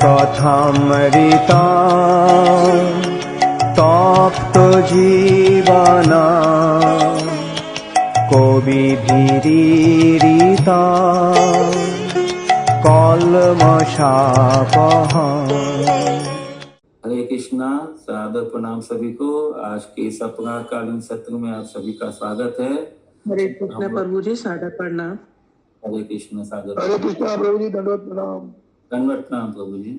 कथामृता तप्त जीवना कविभिरीडिता कल्मषापहा। हरे कृष्णा। सादर प्रणाम सभी को। आज के इस अपराकालीन सत्र में आप सभी का स्वागत है। हरे कृष्णा प्रभु जी, सादर प्रणाम। हरे कृष्ण। सादर हरे कृष्णा प्रभु जी, दंडवत प्रणाम। दंडवत प्रणाम प्रभु जी।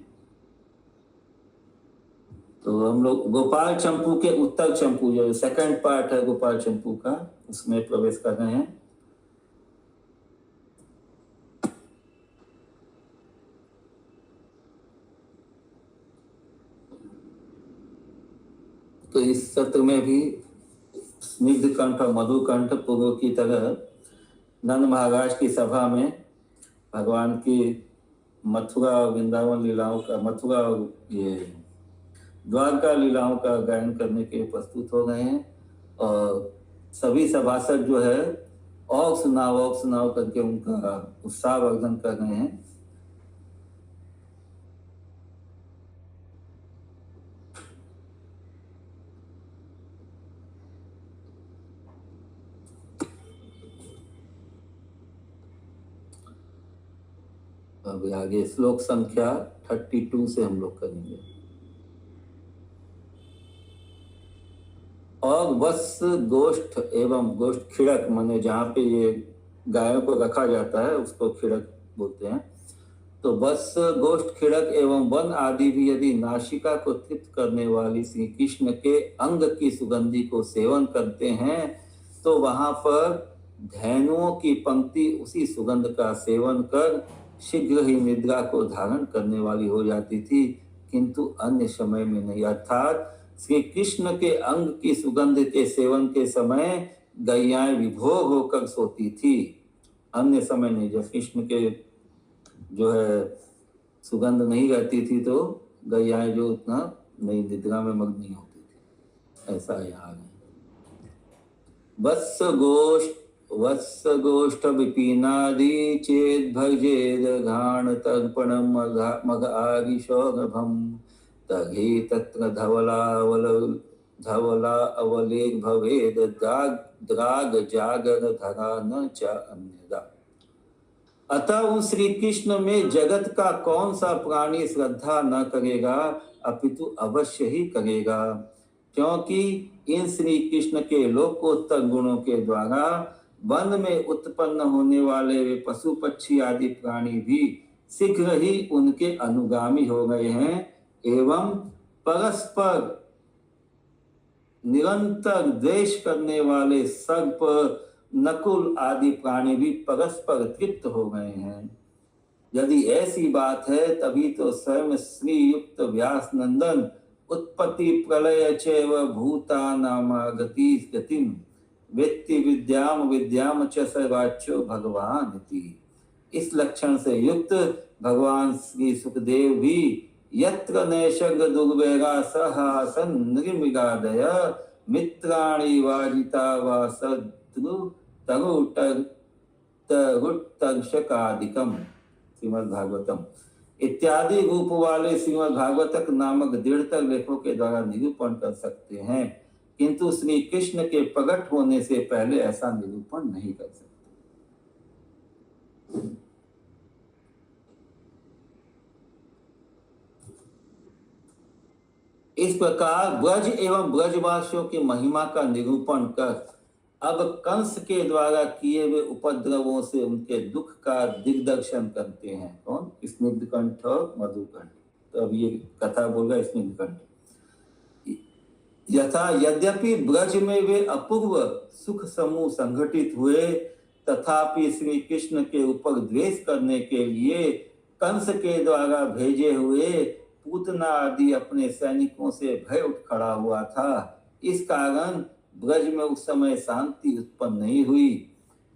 तो हम लोग गोपाल चंपू के उत्तर चंपू, जो सेकंड पार्ट है गोपाल चंपू का, उसमें प्रवेश कर रहे हैं। तो इस सत्र में भी स्निग्ध कंठ और मधु कंठ पूर्व की तरह नंद महाराज की सभा में भगवान की मथुरा और वृंदावन लीलाओं का, मथुरा और ये द्वारका लीलाओं का गायन करने के प्रस्तुत हो गए हैं। और सभी सभासद जो है और सुनाओ करके उनका उत्साहवर्धन कर रहे हैं। अब आगे श्लोक संख्या 32 से हम लोग करेंगे। और वत्स गोष्ठ एवं गोष्ठ खिड़क, माने जहाँ पे ये गायों को रखा जाता है उसको खिड़क बोलते हैं। तो वत्स गोष्ठ खिड़क एवं वन आदि भी यदि नासिका को तृप्त करने वाली श्री कृष्ण के अंग की सुगंधि को सेवन करते हैं तो वहां पर धैनुओं की पंक्ति उसी सुगंध का सेवन कर शीघ्र ही निद्रा को धारण करने वाली हो जाती थी, किंतु अन्य समय में नहीं। अर्थात श्री कृष्ण के अंग की सुगंध के सेवन के समय गैयाएं विभोर होकर सोती थी, अन्य समय नहीं। जब कृष्ण के जो है सुगंध नहीं रहती थी तो गैयाएं जो उतना नई निद्रा में मग्न नहीं होती थी। ऐसा यहाँ है। वत्स गोष्ठ विपिनादि चेद भजेद घाण तर्पणम मग आदि सौरभम तघे तत्र धवला अवलेग भवेद द्राग जागर धरा न च अन्यदा। अतः उस श्री कृष्ण में जगत का कौन सा प्राणी श्रद्धा न करेगा, अपितु अवश्य ही करेगा, क्योंकि इन श्री कृष्ण के लोकोत्तर गुणों के द्वारा वन में उत्पन्न होने वाले वे पशु पक्षी आदि प्राणी भी शीघ्र ही उनके अनुगामी हो गए हैं, एवं परस्पर निरंतर द्वेष करने वाले सर्प नकुल आदि प्राणी भी परस्पर तृप्त हो गए हैं। यदि ऐसी बात है तभी तो स्वयं श्री युक्त व्यास नंदन उत्पत्ति प्रलय चैव भूतानामागति गतिम वेत्ति विद्याम च सर्वाच्यो भगवान इति। इस लक्षण से युक्त भगवान श्री सुखदेव भी यत्र नैषग दुर्वेगा सहासन नृमृगादय मित्राणि वाजिता वा सद्रु तरुटर्षकादिकम श्रीमद् भागवतम इत्यादि रूप वाले श्रीमद् भागवतक नामक दृढ़तर लेखों के द्वारा निरूपण कर सकते हैं, किंतु श्री कृष्ण के प्रकट होने से पहले ऐसा निरूपण नहीं कर सकते। इस प्रकार ब्रज एवं ब्रजवासियों की महिमा का निरूपण कर अब कंस के द्वारा किए हुए उपद्रवों से उनके दुख का दिग्दर्शन करते हैं। कौन? स्निग्ध कंठ और मधु कंठ। तो अब ये कथा बोल रहा है स्निग्ध कंठ। यथा यद्यपि ब्रज में वे अपूर्व सुख समूह संगठित हुए, तथापि श्री कृष्ण के ऊपर द्वेष करने के लिए कंस के द्वारा भेजे हुए पूतना आदि अपने सैनिकों से भय उठ खड़ा हुआ था। इस कारण ब्रज में उस समय शांति उत्पन्न नहीं हुई।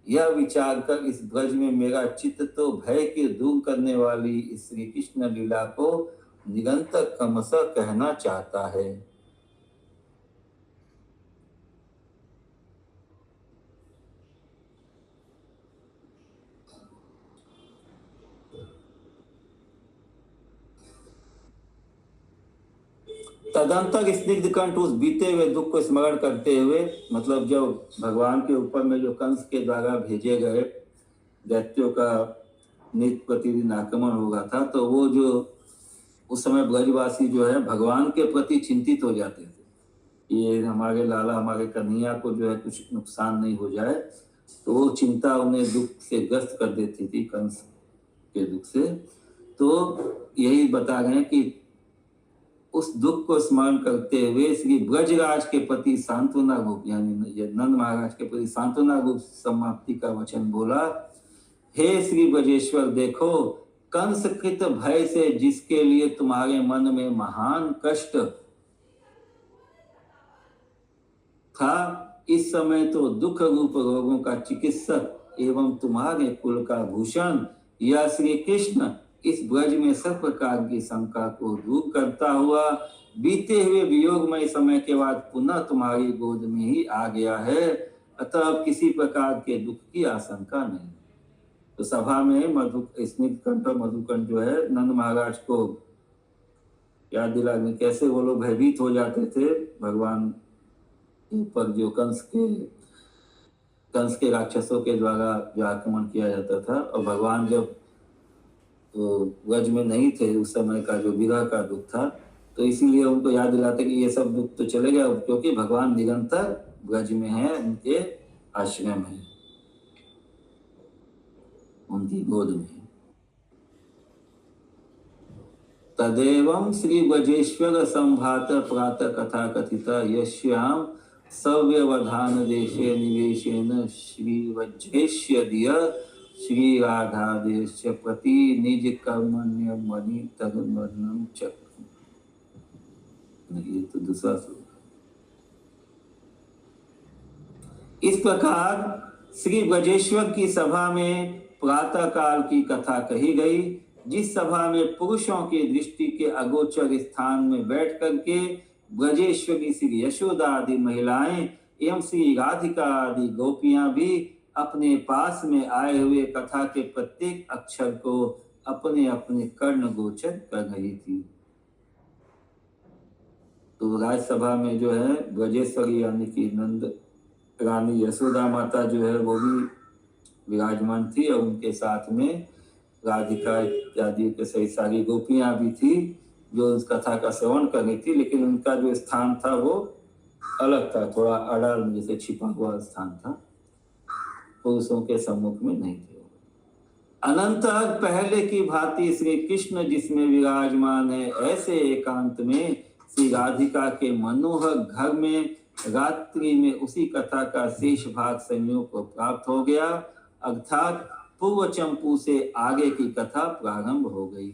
यह विचार कर इस ब्रज में मेरा चित्त तो भय के दूर करने वाली इस श्री कृष्ण लीला को निरंतर क्रमशः कहना चाहता है। तदंतर स्निग्ध कंठ उस बीते हुए दुख को स्मरण करते हुए, मतलब जब भगवान के ऊपर में जो कंस के द्वारा भेजे गए दैत्यों का नित्य प्रतिदिन आक्रमण हो रहा था, तो वो जो उस समय ब्रजवासी जो है भगवान के प्रति चिंतित हो जाते थे, ये हमारे लाला हमारे कन्हैया को जो है कुछ नुकसान नहीं हो जाए, तो वो चिंता उन्हें दुख से ग्रस्त कर देती थी, कंस के दुख से। तो यही बता रहे हैं कि उस दुख को स्मरण करते हुए श्री ब्रजराज के प्रति सांत्वना रूप, यानी नंद महाराज के प्रति सांत्वना रूप समाप्ति का वचन बोला। हे श्री ब्रजेश्वर, देखो कंस कृत भय से जिसके लिए तुम्हारे मन में महान कष्ट था, इस समय तो दुख रूप रोगों का चिकित्सक एवं तुम्हारे कुल का भूषण या श्री कृष्ण इस ब्रज में सब प्रकार की शंका को दूर करता हुआ बीते हुए वियोगमय समय के बाद पुनः तुम्हारी गोद में ही आ गया है, अतः अब किसी प्रकार के दुख की आशंका नहीं। तो सभा में स्निग्धकंठ और मधुकंठ जो है नंद महाराज को याद दिलाने कैसे वो लोग भयभीत हो जाते थे भगवान पर, जो कंस के राक्षसों के द्वारा जो आक्रमण किया जाता था, और भगवान जब ब्रज में नहीं थे उस समय का जो विरह का दुख था, तो इसीलिए उनको याद दिलाते कि ये सब दुख तो चले गए, क्योंकि भगवान निरंतर ब्रज में है, उनके आश्रय में, उनकी गोद में। तदेवं श्री ब्रजेश्वर संभात प्रातः कथा कथिता यश्याम सव्यवधान देशे निवेशेन श्री वज्रेश्य दिय श्री राधा देश प्रति निज कर्मण्य मणि तगवर्णम चक्र। ये तो दूसरा श्लोक। इस प्रकार श्री ब्रजेश्वर की सभा में प्रातः काल की कथा कही गई, जिस सभा में पुरुषों की दृष्टि के अगोचर स्थान में बैठ करके ब्रजेश्वरी श्री यशोदा आदि महिलाएं एवं श्री राधिका आदि गोपियां भी अपने पास में आए हुए कथा के प्रत्येक अक्षर को अपने अपने कर्ण गोचर कर रही थी। तो राजसभा में जो है ब्रजेश्वरी यानी कि नंद रानी यशोदा माता जो है वो भी विराजमान थी, और उनके साथ में राधिका इत्यादि के सही सारी गोपियां भी थी जो उस कथा का श्रवण कर रही थी, लेकिन उनका जो स्थान था वो अलग था, थोड़ा अड़ाल में जैसे छिपा हुआ स्थान था, पुरुषों के सम्मुख में नहीं थे। अनंतर पहले की भांति श्री कृष्ण जिसमें विराजमान है, ऐसे एकांत में श्री राधिका के मनोहर घर में रात्रि में उसी कथा का शेष भाग संयोग को प्राप्त हो गया, अर्थात पूर्व चंपू से आगे की कथा प्रारंभ हो गई।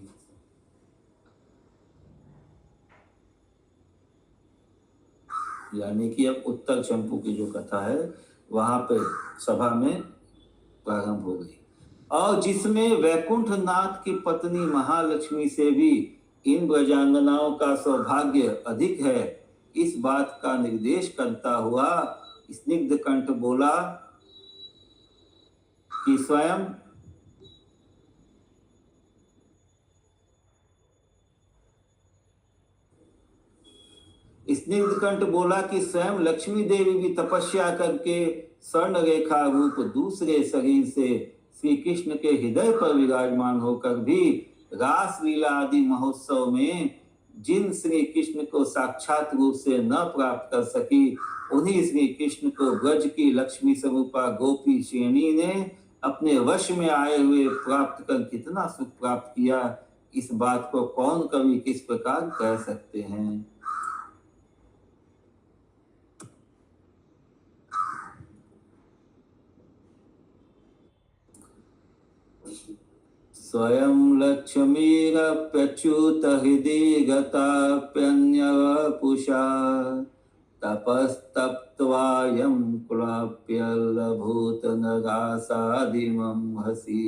यानी कि अब उत्तर चंपू की जो कथा है वहां पे सभा में प्रारंभ हो गई, और जिसमें वैकुंठ नाथ की पत्नी महालक्ष्मी से भी इन ब्रजांगनाओं का सौभाग्य अधिक है, इस बात का निर्देश करता हुआ स्निग्ध कंठ बोला कि स्वयं स्निग्धकंठ बोला कि स्वयं लक्ष्मी देवी भी तपस्या करके स्वर्ण रेखा रूप दूसरे शरीर से श्री कृष्ण के हृदय पर विराजमान होकर भी रास लीला आदि महोत्सव में जिन श्री कृष्ण को साक्षात रूप से न प्राप्त कर सकी, उन्हीं श्री कृष्ण को ब्रज की लक्ष्मी स्वरूपा गोपी श्रेणी ने अपने वश में आए हुए प्राप्त कर कितना सुख प्राप्त किया, इस बात को कौन कवि किस प्रकार कह सकते हैं। स्वयं लक्ष्मीरप्यच्युत हृदि गताप्यन्यवपुषा तपस्तप्त्वायं क्लाप्यलभूत नगासादिमं हसि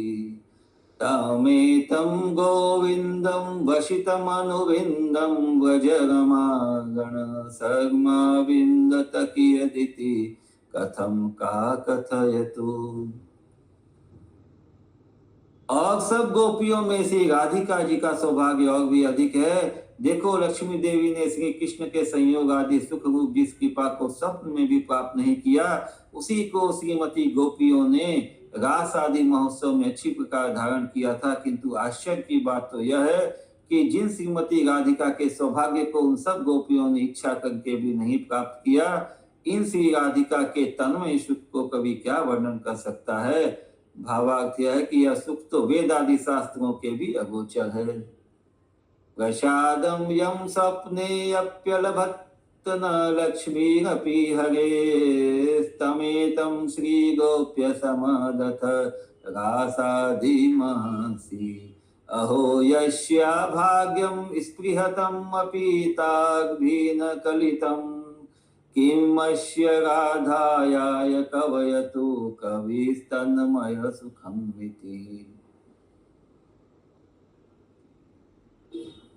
तमेतं गोविन्दं वशितमनुविन्दं व्रजरमागण सर्मा विन्दत कियदिति कथं का कथयतु। और सब गोपियों में से राधिका जी का सौभाग्य और भी अधिक है। देखो, लक्ष्मी देवी ने श्री कृष्ण के संयोग आदि सुख रूप जिस कृपा को स्वप्न में भी प्राप्त नहीं किया, उसी को श्रीमती गोपियों ने रास आदि महोत्सव में अच्छी प्रकार धारण किया था। किंतु आश्चर्य की बात तो यह है कि जिन श्रीमती राधिका के सौभाग्य को उन सब गोपियों ने इच्छा करके भी नहीं प्राप्त किया, इन श्री राधिका के तन्मय सुख को कभी क्या वर्णन कर सकता है। भावार्थ यह है कि यह सुख तो वेद आदि शास्त्रों के भी अगोचर है। प्रसादम यम स्वप्ने अप्यलभत न लक्ष्मीरपि हरे तमेतं श्री गोप्य समदथ रासाधिमांसि अहो यस्या भाग्यं स्पृहतं अपि ताग्भीन कलितं किमस्य राधायाय कवयतु कविस्तन्मय सुखं इति।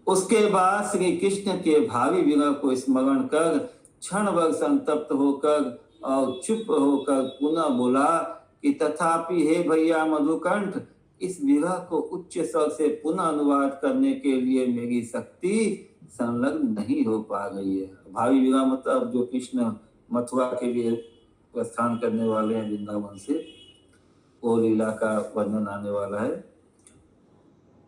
उसके बाद श्री कृष्ण के भावी विरह को स्मरण कर क्षण भर संतप्त होकर और चुप होकर पुनः बोला कि तथापि हे भैया मधुकंठ, इस विरह को उच्च स्वर से पुनः अनुवाद करने के लिए मेरी शक्ति संलग्न नहीं हो पा रही है। भावी विरह मतलब जो कृष्ण मथुरा के लिए प्रस्थान करने वाले हैं वृंदावन से, वो लीला का वर्णन आने वाला है।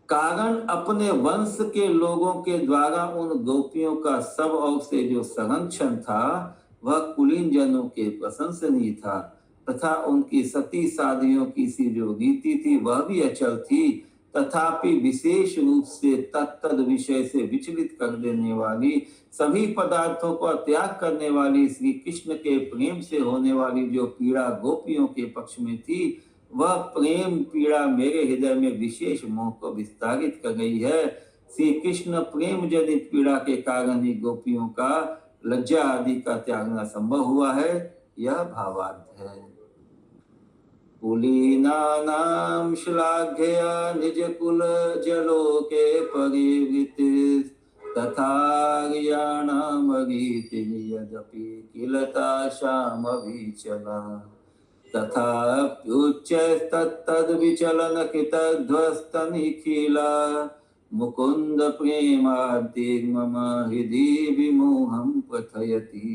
कारण अपने वंश के लोगों के द्वारा उन गोपियों का सब ओर से जो संरक्षण था वह कुलीन जनों के प्रशंसनीय था, तथा उनकी सती साधियों की सी जो रीति थी वह भी अचल थी। तथापि विशेष रूप से तत्त विषय से विचलित कर देने वाली, सभी पदार्थों का त्याग करने वाली श्री कृष्ण के प्रेम से होने वाली जो पीड़ा गोपियों के पक्ष में थी, वह प्रेम पीड़ा मेरे हृदय में विशेष मोह को विस्तारित कर गई है। श्री कृष्ण प्रेम जनित पीड़ा के कारण ही गोपियों का लज्जा आदि का त्यागना संभव हुआ है। यह भावार्थ है। कुलीनानां श्लाघ्या निज कुल जलोके परिवृत तथार्याणाम रीति यद्यपि किलताशाम विचला तथाप्युच्चैस्तत्तद्विचलन कृतध्वस्तनिखिला मुकुंद प्रेमार्ति मम हृदि विमोहं प्रथयति।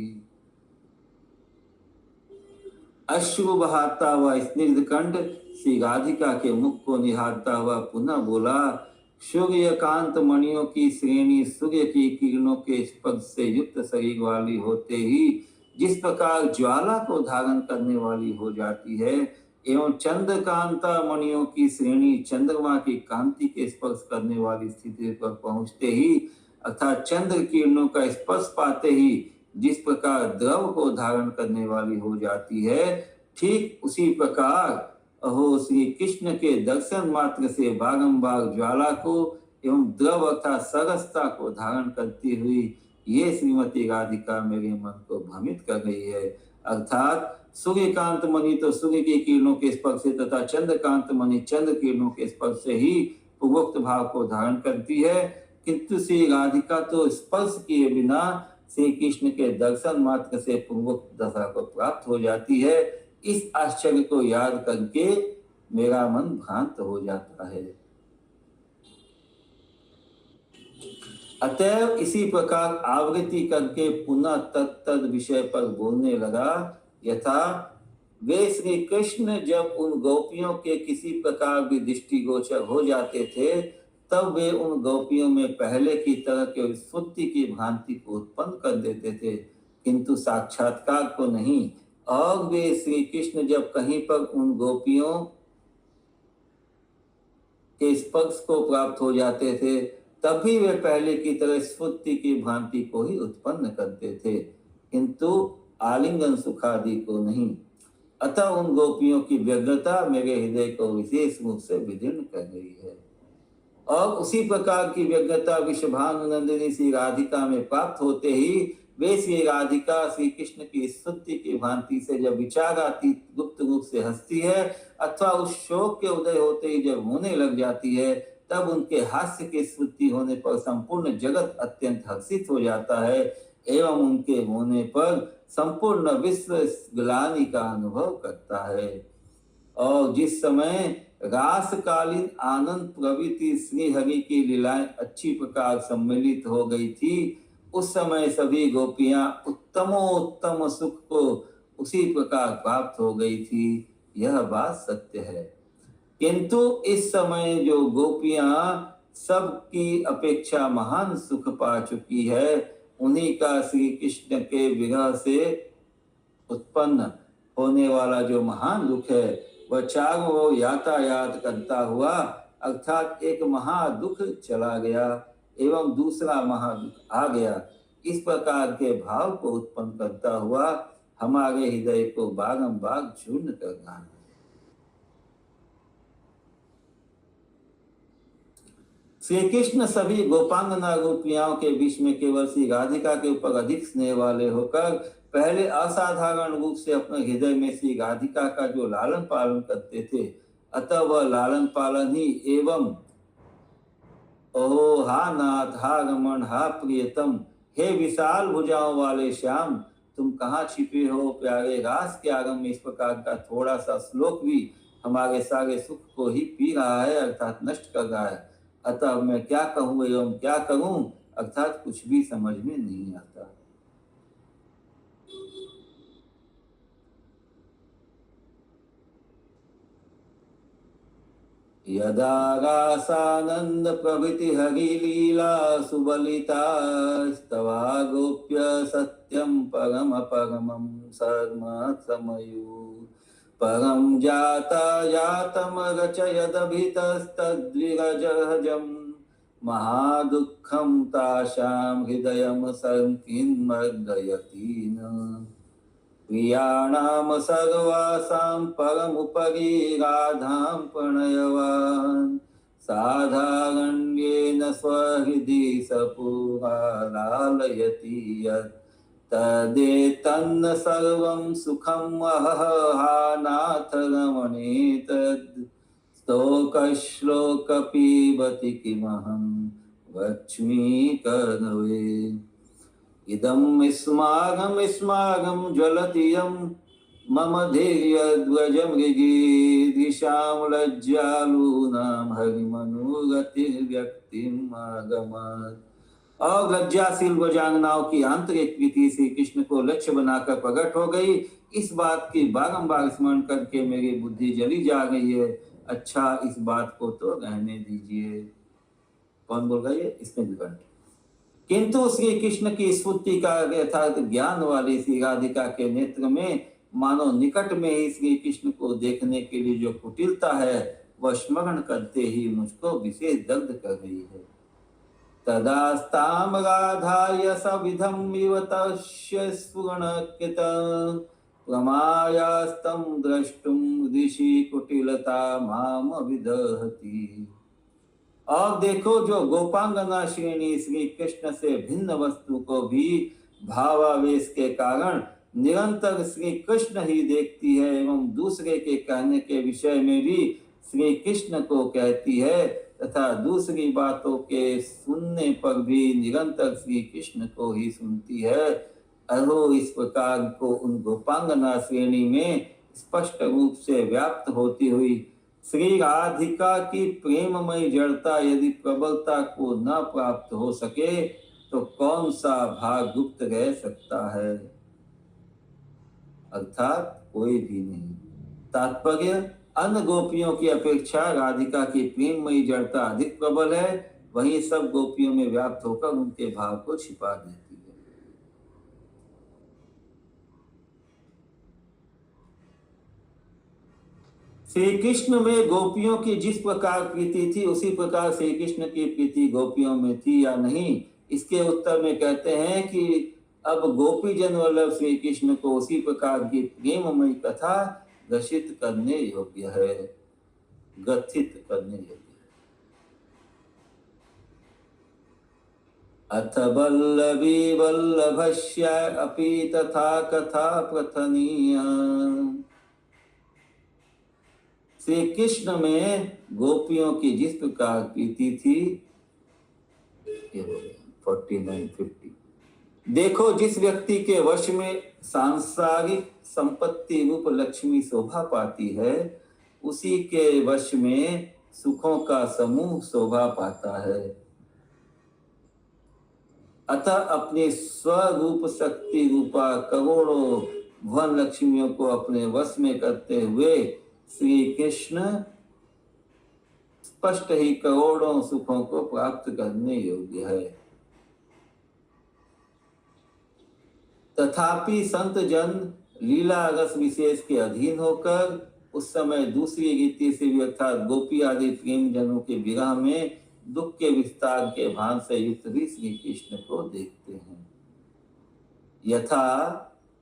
अश्रु बहाता हुआ स्निग्ध कंठ श्री राधिका के मुख को निहारता हुआ पुनः बोला, सूर्यकांत मणियों की श्रेणी सूर्य की किरणों के स्पर्श से युक्त शरीर वाली होते ही जिस प्रकार ज्वाला को धारण करने वाली हो जाती है, एवं चंद्रकांता मणियों की श्रेणी चंद्रमा की कांति के स्पर्श करने वाली स्थिति पर पहुंचते ही अर्थात चंद्र किरणों का स्पर्श पाते ही जिस प्रकार द्रव को धारण करने वाली हो जाती है, ठीक उसी प्रकार अहो श्री कृष्ण के दर्शन मात्र से बारंबार ज्वाला को एवं द्रव अर्थात सरसता को धारण करती हुई ये श्रीमती राधिका मेरे मन को भ्रमित कर गई है। अर्थात सूर्यकांत मणि तो सूर्य की किरणों के स्पर्श से तथा चंद्रकांत मणि चंद्र किरणों के स्पर्श से ही पूर्वोक्त भाव को धारण करती है, किंतु श्री राधिका तो स्पर्श किए बिना श्री कृष्ण के दर्शन मात्र से पूर्वोक्त दशा को प्राप्त हो जाती है। इस आश्चर्य को याद करके मेरा मन भ्रांत हो जाता है। अतएव इसी प्रकार आवृत्ति करके पुनः तत्तद विषय पर बोलने लगा, यथा वे श्री कृष्ण जब उन गोपियों के किसी प्रकार भी दृष्टिगोचर हो जाते थे, तब वे उन गोपियों में पहले की तरह के स्फूर्ति की भ्रांति को उत्पन्न कर देते थे, किंतु साक्षात्कार को नहीं। और वे श्री कृष्ण जब कहीं पर उन गोपियों के स्पर्श को प्राप्त हो जाते थे, तभी वे पहले की तरह स्फूर्ति की भ्रांति को ही उत्पन्न करते थे, किंतु आलिंगन सुखादि को नहीं। अतः उन गोपियों की व्यग्रता मेरे हृदय को विशेष रूप से विदीर्ण कर गई है। और उसी प्रकार की व्यग्रता विश्वभानुनंदिनी श्री राधिका में प्राप्त होते ही वे श्री राधिका श्री कृष्ण की स्तुति की भांति से जब विचारातीत गुप्त रूप से हंसती है अथवा उस शोक के उदय होते ही जब होने लग जाती है, तब उनके हास्य की स्तुति होने पर संपूर्ण जगत अत्यंत हर्षित हो जाता है एवं उनके होने पर संपूर्ण विश्व ग्लानि का अनुभव करता है। और जिस समय रासकालीन आनंद प्रवृत्ति श्री हरि की लीलाएं अच्छी प्रकार सम्मिलित हो गई थी, उस समय सभी गोपियां उत्तमोत्तम सुख को उसी प्रकार प्राप्त हो गई थी। यह बात सत्य है। किंतु इस समय जो गोपियां सबकी अपेक्षा महान सुख पा चुकी है, उन्हीं का श्री कृष्ण के विरह से उत्पन्न होने वाला जो महान दुख है, वह चारों ओर यातायात करता हुआ अर्थात एक महादुख चला गया एवं दूसरा महादुख आ गया। इस प्रकार के भाव को उत्पन्न करता हुआ हमारे हृदय को बारंबार चूर्ण करना है। श्री कृष्ण सभी गोपांगना गोपियाओं के बीच में केवल श्री राधिका के ऊपर अधिक स्नेह वाले होकर पहले असाधारण रूप से अपने हृदय में श्री राधिका का जो लालन पालन करते थे, अतः वह लालन पालन ही एवं ओहो हा नाथ, हा रमण, हा प्रियतम, हे विशाल भुजाओं वाले श्याम, तुम कहाँ छिपे हो प्यारे। रास के आरंभ में इस प्रकार का थोड़ा सा श्लोक भी हमारे सारे सुख को ही पी रहा है, अर्थात नष्ट कर रहा है। अतः मैं क्या कहूँ एवं क्या करूं, अर्थात कुछ भी समझ में नहीं आता। यदा रासानंद प्रभृति हरि लीला सुबलिता स्तवा गोप्य सत्यम परम परमं सर्म समयु परम जाता यातम रचयदभितस्तद्विरजहजं महादुःखं तासां हृदयं संकीर्णमर्दयति न प्रियाणां सर्वासां परमुपरि राधां प्रणयवान् साधारण्येन स्वहृदि सपुरा लालयति यत् तदेतन्न सर्वं सुखं अहह हा नाथ रमणे तद् स्तोकश्लोक पीबति किमहं वच्मि कर्णवे इदं स्मागं ज्वलति यं मम धीर्यध्वजमृगीदृशां लज्जालूनां हरिमनुगतिर्व्यक्तिम् आगमत्। और लज्जाशील वजांगनाओं की आंतरिक प्रीति श्री कृष्ण को लक्ष्य बनाकर प्रकट हो गई। इस बात की बारंबार स्मरण करके मेरी बुद्धि जली जा गई है। अच्छा, इस बात को तो रहने दीजिए। कौन बोल रहा है? इसमें विवरण। किंतु श्री कृष्ण की स्फूर्ति का यथार्थ ज्ञान वाली श्री राधिका के नेत्र में मानो निकट में ही श्री कृष्ण को देखने के लिए जो कुटिलता है, वह स्मरण करते ही मुझको विशेष दग्ध कर रही है। तदास्तां राधाय सविधं इव तस्य स्फुरणकृत प्रमायास्तं द्रष्टुं ऋषि कुटिलता माम विदहति। और देखो, जो गोपांगना श्रेणी श्री कृष्ण से भिन्न वस्तु को भी भावावेश के कारण निरंतर श्री कृष्ण ही देखती है एवं दूसरे के कहने के विषय में भी श्री कृष्ण को कहती है तथा दूसरी बातों के सुनने पर भी निरंतर श्री कृष्ण को ही सुनती है। अहो, इस प्रकार को उन गोपांगना श्रेणी में स्पष्ट रूप से व्याप्त होती हुई श्री राधिका की प्रेममय जड़ता यदि प्रबलता को न प्राप्त हो सके तो कौन सा भाग गुप्त रह सकता है? अर्थात कोई भी नहीं। तात्पर्य, अन्य गोपियों की अपेक्षा राधिका की प्रेममयी जड़ता अधिक प्रबल है, वहीं सब गोपियों में व्याप्त होकर उनके भाव को छिपा देती है। श्री कृष्ण में गोपियों की जिस प्रकार प्रीति थी, उसी प्रकार श्री कृष्ण की प्रीति गोपियों में थी या नहीं, इसके उत्तर में कहते हैं कि अब गोपी जन वल्लभ श्री कृष्ण को उसी प्रकार की प्रेममयी कथा ग्रसित करने योग्य है, ग्रथित करने योग्य है। अथ वल्लभी वल्लभस्य अपि तथा कथा प्रथनीय। श्री कृष्ण में गोपियों की जिस प्रकार प्रीति थी, ये हो गया 49-50। देखो, जिस व्यक्ति के वश में सांसारिक संपत्ति रूप लक्ष्मी शोभा पाती है, उसी के वश में सुखों का समूह शोभा पाता है। अतः अपनी स्वरूप शक्ति रूपा करोड़ों भुवन लक्ष्मियों को अपने वश में करते हुए श्री कृष्ण स्पष्ट ही करोड़ों सुखों को प्राप्त करने योग्य है। तथापि संत जन लीला रस विशेष के अधीन होकर उस समय दूसरी रीति से भी अर्थात गोपी आदि प्रेम जनों के विरह में दुख के विस्तार के भान से युक्त भी श्री कृष्ण को देखते हैं। यथा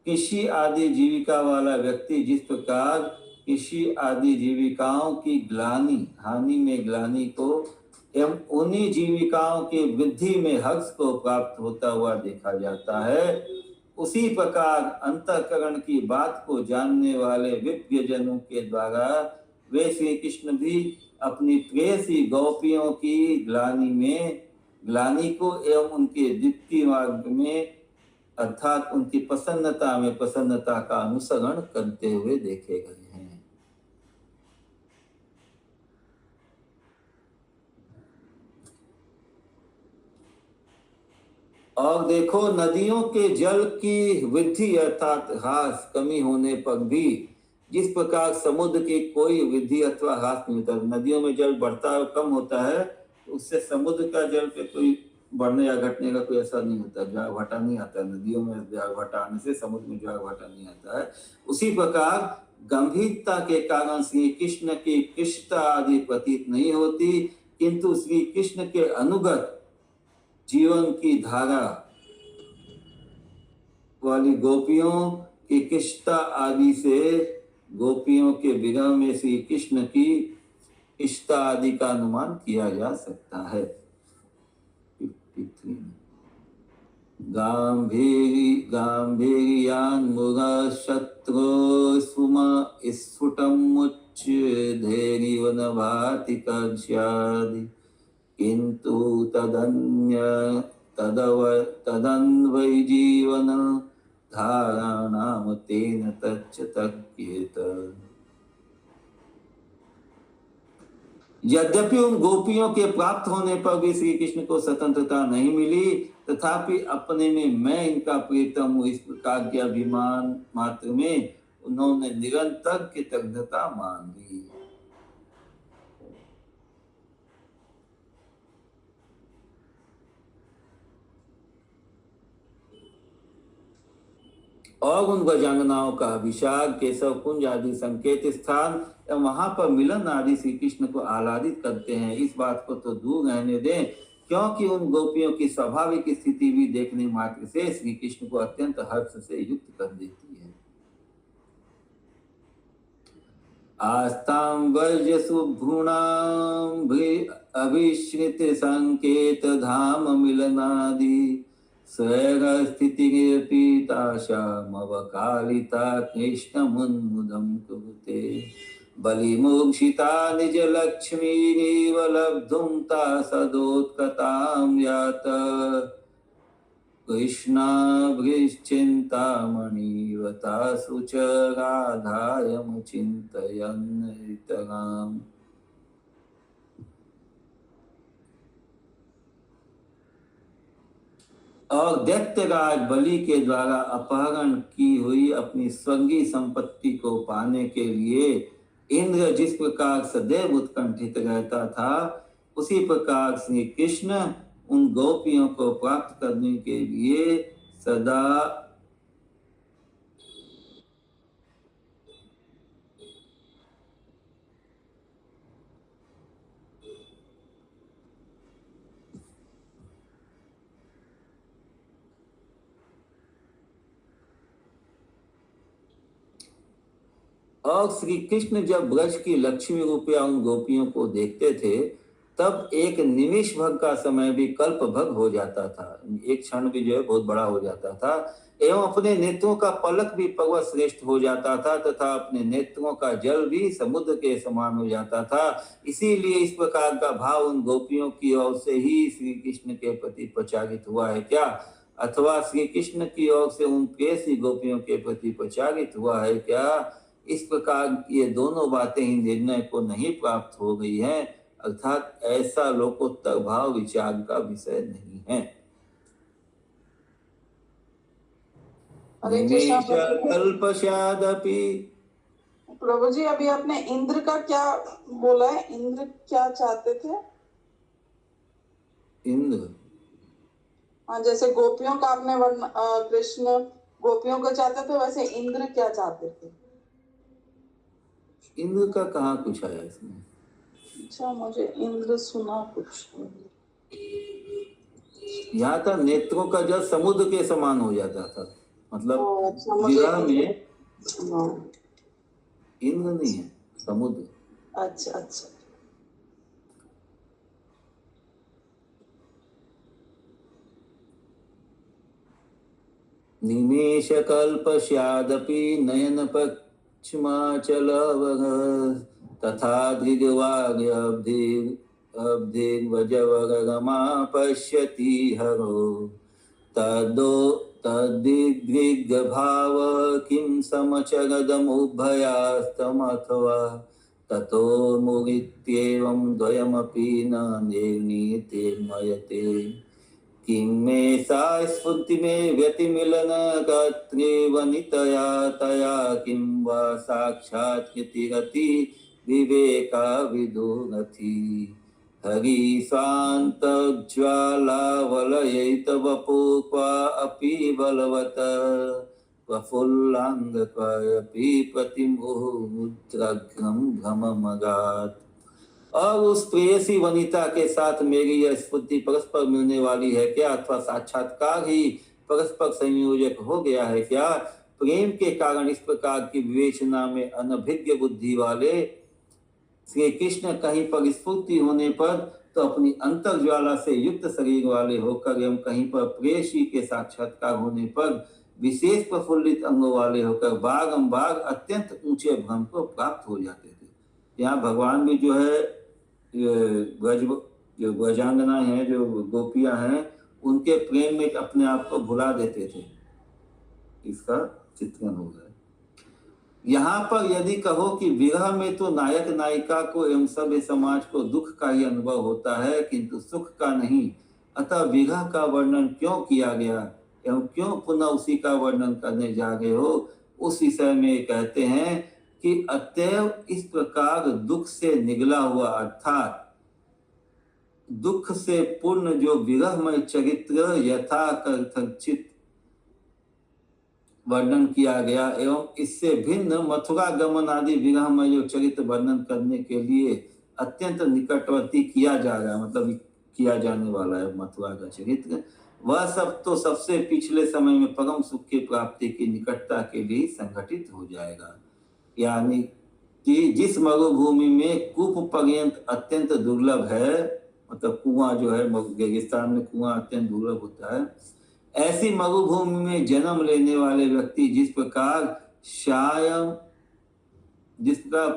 कृषि आदि जीविका वाला व्यक्ति जिस प्रकार कृषि आदि जीविकाओं की ग्लानि हानि में ग्लानि को एवं उन्हीं जीविकाओं की वृद्धि में हर्ष को प्राप्त होता हुआ देखा जाता है, उसी प्रकार अंतःकरण की बात को जानने वाले विज्ञ जनों के द्वारा वे श्री कृष्ण भी अपनी प्रेयसी गोपियों की ग्लानि को एवं उनके दीप्ति मार्ग में अर्थात उनकी प्रसन्नता में प्रसन्नता का अनुसरण करते हुए देखे गए हैं। और देखो, नदियों के जल की वृद्धि अर्थात ह्रास कमी होने पर भी जिस प्रकार समुद्र की कोई वृद्धि अथवा ह्रास नहीं होता, नदियों में जल बढ़ता है कम होता है, तो उससे समुद्र का जल पे कोई बढ़ने या घटने का कोई असर नहीं होता, ज्वार भाटा नहीं आता। नदियों में ज्वार भाटा आने से समुद्र में ज्वार भाटा नहीं आता है। उसी प्रकार गंभीरता के कारण श्री कृष्ण की कृष्णता आदि प्रतीत नहीं होती, किंतु श्री कृष्ण के अनुगत जीवन की धारा वाली गोपियों की कृष्णता आदि से गोपियों के विरह में श्री कृष्ण की कृष्णता आदि का अनुमान किया जा सकता है। 53 गांभीर्यान्मुगा शत्रु सुमा स्फुटमुच्च धैर्यवन भाति कर्ष्यादि किंतु तदन्वय जीवन धाराणाम तेन तच्च तज्ञेत। यद्यपि उन गोपियों के प्राप्त होने पर भी श्री कृष्ण को स्वतंत्रता नहीं मिली, तथापि अपने में मैं इनका प्रीतम हूँ इस प्रकार के अभिमान मात्र में उन्होंने निरंतर कृतज्ञता मान ली। और उन गजांगनाओं का अभिषेक केशव कुंज आदि संकेत स्थान एवं वहां पर मिलन आदि श्री कृष्ण को आह्लादित करते हैं। इस बात को तो दूर रहने दें, क्योंकि उन गोपियों की स्वाभाविक स्थिति भी देखने मात्र से श्री कृष्ण को अत्यंत हर्ष से युक्त कर देती है। आस्तां वर्ज सुभ्रूणां अभिश्रित संकेत धाम मिलनादि स्वर्गस्थितिर्पीताशामवकालिता कृष्णमुन्मुदं कुरुते बलिमोक्षिता निजलक्ष्मीरेव लब्धुं ता सदोत्कतां यात कृष्णाभृश्चिन्तामणिव तासु च राधायमुचिन्तयन् इतराम्। और दैत्यराज बलि के द्वारा अपहरण की हुई अपनी स्वर्गीय संपत्ति को पाने के लिए इंद्र जिस प्रकार सदैव उत्कंठित रहता था, उसी प्रकार श्री कृष्ण उन गोपियों को प्राप्त करने के लिए सदा और श्री कृष्ण जब ब्रज की लक्ष्मी रूपिया उन गोपियों को देखते थे, तब एक निमिष भर का समय भी कल्प भर हो जाता था। एक क्षण भी जो है बहुत बड़ा हो जाता था, एवं अपने नेत्रों का पलक भी पर्वत श्रेष्ठ हो जाता था तथा अपने नेत्रों का जल भी समुद्र के समान हो जाता था। इसीलिए इस प्रकार का भाव उन गोपियों की ओर से ही श्री कृष्ण के प्रति प्रचारित हुआ है क्या, अथवा श्री कृष्ण की ओर से उन प्रेयसी गोपियों के प्रति प्रचारित हुआ है क्या, इस प्रकार ये दोनों बातें ही निर्णय को नहीं प्राप्त हो गई हैं, अर्थात ऐसा लोकोत्तर भाव विचार का विषय नहीं है। हरे कृष्णा कल्पशादपि प्रभु जी, अभी आपने इंद्र का क्या बोला है? इंद्र क्या चाहते थे? इंद्र, हाँ, जैसे गोपियों का आपने कृष्ण गोपियों को चाहते थे, वैसे इंद्र क्या चाहते थे? इंद्र का कहाँ कुछ आया इसमें? अच्छा, मुझे इंद्र सुना कुछ। यहाँ था नेत्रों का जल समुद्र के समान हो जाता था, मतलब अच्छा, मुझे विवाह में हाँ, इंद्र नहीं है, समुद्र। अच्छा अच्छा। निमेष कल्पस्यादपि नयन पक्षमाचलवः तथा दृग्वाग्यब्धिर्वजवगमा पश्यति हरो तद्दिग्भाव किं समचरदमुभयास्तमथवा ततो मुगित्येवं द्वयमपि न निर्णीतिर्मयते किं मे सा स्फूर्ति में व्यतिमिलन कत्रेवनितया तया किं वा साक्षात् कृतिरति विवेका विदुरथि हरि स्वान्तज्ज्वालावलयित वपु क्वा अपि बलवत प्रफुल्लाङ्ग क्वापि प्रतिमुहुद्रघ्नं भ्रममगात्। अब उस प्रेयसी वनिता के साथ मेरी यह स्फूर्ति परस्पर मिलने वाली है क्या, अथवा साक्षात्कार ही परस्पर संयोजक हो गया है क्या? प्रेम के कारण इस प्रकार की विवेचना में अनभिज्ञ बुद्धि वाले श्री कृष्ण कहीं पर स्फूर्ति होने पर तो अपनी अंतर ज्वाला से युक्त शरीर वाले होकर एवं कहीं पर प्रेयसी के साक्षात्कार होने पर विशेष प्रफुल्लित अंगों वाले होकर बारंबार अत्यंत ऊंचे भ्रम को प्राप्त हो जाते थे। यहाँ भगवान भी जो है जो ब्रजांगना है, जो गोपियां हैं, उनके प्रेम में अपने आप को भुला देते थे। इसका चित्रण हो गया। यहाँ पर यदि कहो कि विरह में तो नायक नायिका को एवं सभ्य समाज को दुख का ही अनुभव होता है किंतु सुख का नहीं, अतः विरह का वर्णन क्यों किया गया एवं क्यों पुनः उसी का वर्णन करने जा गए हो, उस विषय में कहते हैं कि अतएव इस प्रकार दुख से निगला हुआ अर्थात दुख से पूर्ण जो विरहमय चरित्र यथाकथित वर्णन किया गया एवं इससे भिन्न मथुरा गमन आदि विरहमय जो चरित्र वर्णन करने के लिए अत्यंत निकटवर्ती किया जा रहा है, मतलब किया जाने वाला है मथुरा का चरित्र, वह सब तो सबसे पिछले समय में परम सुख की प्राप्ति की निकटता के लिए संगठित हो जाएगा। यानी कि जिस मरुभूमि में कूप पर्यंत अत्यंत दुर्लभ है, मतलब कुआं जो है रेगिस्तान में कुआं अत्यंत दुर्लभ होता है, ऐसी मरुभूमि में जन्म लेने वाले व्यक्ति जिस प्रकार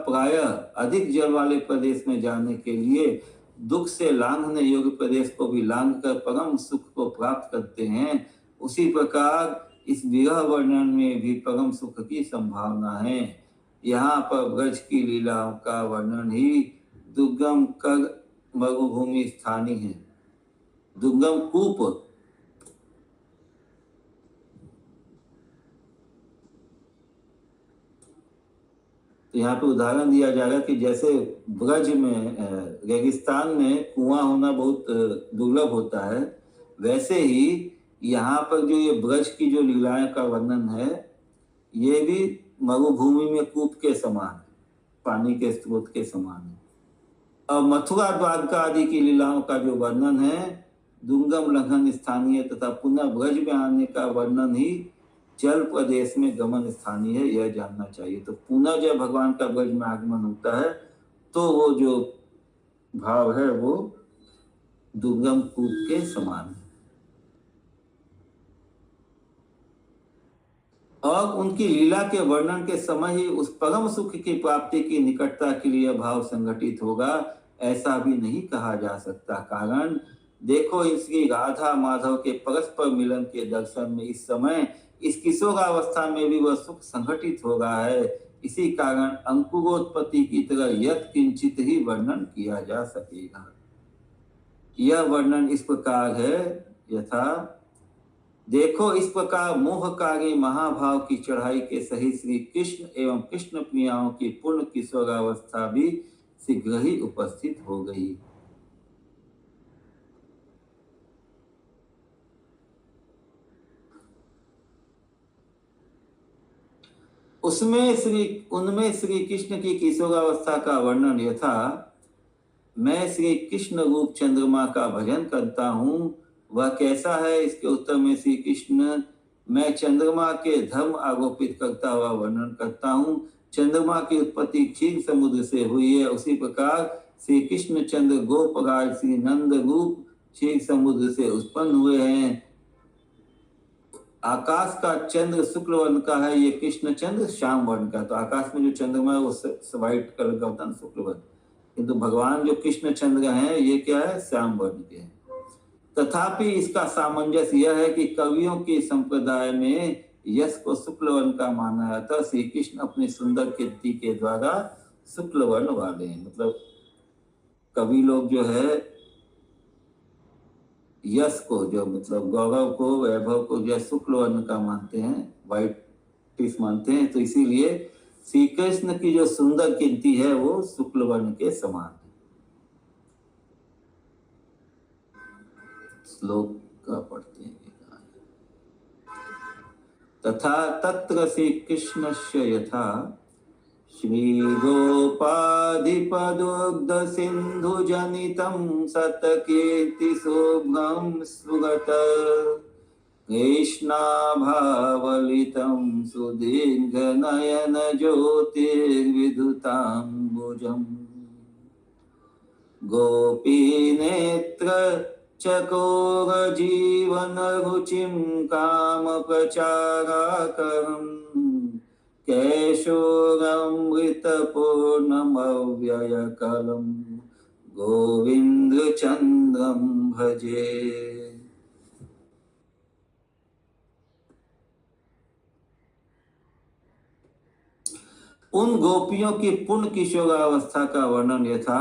प्रायः अधिक जल वाले प्रदेश में जाने के लिए दुख से लांघने योग्य प्रदेश को भी लांघ कर परम सुख को प्राप्त करते हैं, उसी प्रकार इस विरह वर्णन में भी परम सुख की संभावना है। यहाँ पर ब्रज की लीलाओं का वर्णन ही दुर्गम कर मरुभूमि स्थानीय है, दुर्गम कूप। तो यहाँ पे उदाहरण दिया जाएगा कि जैसे ब्रज में रेगिस्तान में कुआं होना बहुत दुर्लभ होता है, वैसे ही यहाँ पर जो ये ब्रज की जो लीलाएं का वर्णन है, ये भी मरुभूमि में कूप के समान है, पानी के स्रोत के समान है। और मथुरा द्वारका आदि की लीलाओं का जो वर्णन है, दुर्गम लंघन स्थानीय तथा पुनः ब्रज में आने का वर्णन ही जल प्रदेश में गमन स्थानीय है, यह जानना चाहिए। तो पुनः जब भगवान का ब्रज में आगमन होता है तो वो जो भाव है वो दुर्गम कूप के समान है। और उनकी लीला के वर्णन के समय ही उस परम सुख की प्राप्ति की निकटता के लिए भाव संगठित होगा, ऐसा भी नहीं कहा जा सकता। कारण देखो, इसकी राधा माधव के परस्पर मिलन के दर्शन में इस समय इस किशोरावस्था में भी वह सुख संगठित हो रहा है इसी कारण अंकुरोत्पत्ति की तरह यत् किंचित ही वर्णन किया जा सकेगा। यह वर्णन इस प्रकार है यथा देखो, इस प्रकार मोहकारी महाभाव की चढ़ाई के सहित श्री कृष्ण एवं कृष्ण प्रियाओं की पूर्ण किशोरावस्था भी शीघ्र ही उपस्थित हो गई। उनमें श्री कृष्ण की किशोरावस्था का वर्णन यथा मैं श्री कृष्ण रूप चंद्रमा का भजन करता हूँ, वह कैसा है? इसके उत्तर में श्री कृष्ण मैं चंद्रमा के धर्म आरोपित करता हुआ वर्णन करता हूँ। चंद्रमा की उत्पत्ति क्षीर समुद्र से हुई है, उसी प्रकार श्री कृष्ण चंद्र गोपराज श्री नंद रूप क्षीर समुद्र से उत्पन्न हुए हैं। आकाश का चंद्र शुक्ल वर्ण का है, ये कृष्ण चंद्र श्याम वर्ण का। तो आकाश में जो चंद्रमा है वो व्हाइट कलर का होता है, शुक्ल वर्ण, किंतु भगवान जो कृष्ण चंद्र हैं ये क्या है? श्याम वर्ण के हैं। तथापि इसका सामंजस्य यह है कि कवियों के संप्रदाय में यश को शुक्ल वर्ण का माना जाता है। श्री कृष्ण अपनी सुंदर कीर्ति के द्वारा शुक्ल वर्ण वाले हैं। मतलब कवि लोग जो है यश को, जो मतलब गौरव को, वैभव को जो शुक्ल वर्ण का मानते हैं, व्हाइट पीस मानते हैं। तो इसीलिए श्री कृष्ण की जो सुंदर कीर्ति है वो शुक्ल वर्ण के समान है। श्लोक का पढ़ते हैं। तथा तत्र श्री कृष्णस्य यथा श्री गोपाधिपदुग्ध सिंधु जनितं सतकीर्ति शुभ्रं सुगत कृष्णाभावलितं सुदीर्घ नयन ज्योतिर्विधुताम्बुजम् गोपीनेत्र चकोर जीवन रुचिं काम प्रचाराकरम् कैशोरमृतपूर्णमव्ययकलं गोविंदचंद्रं भजे। उन गोपियों की पूर्ण किशोरावस्था का वर्णन यथा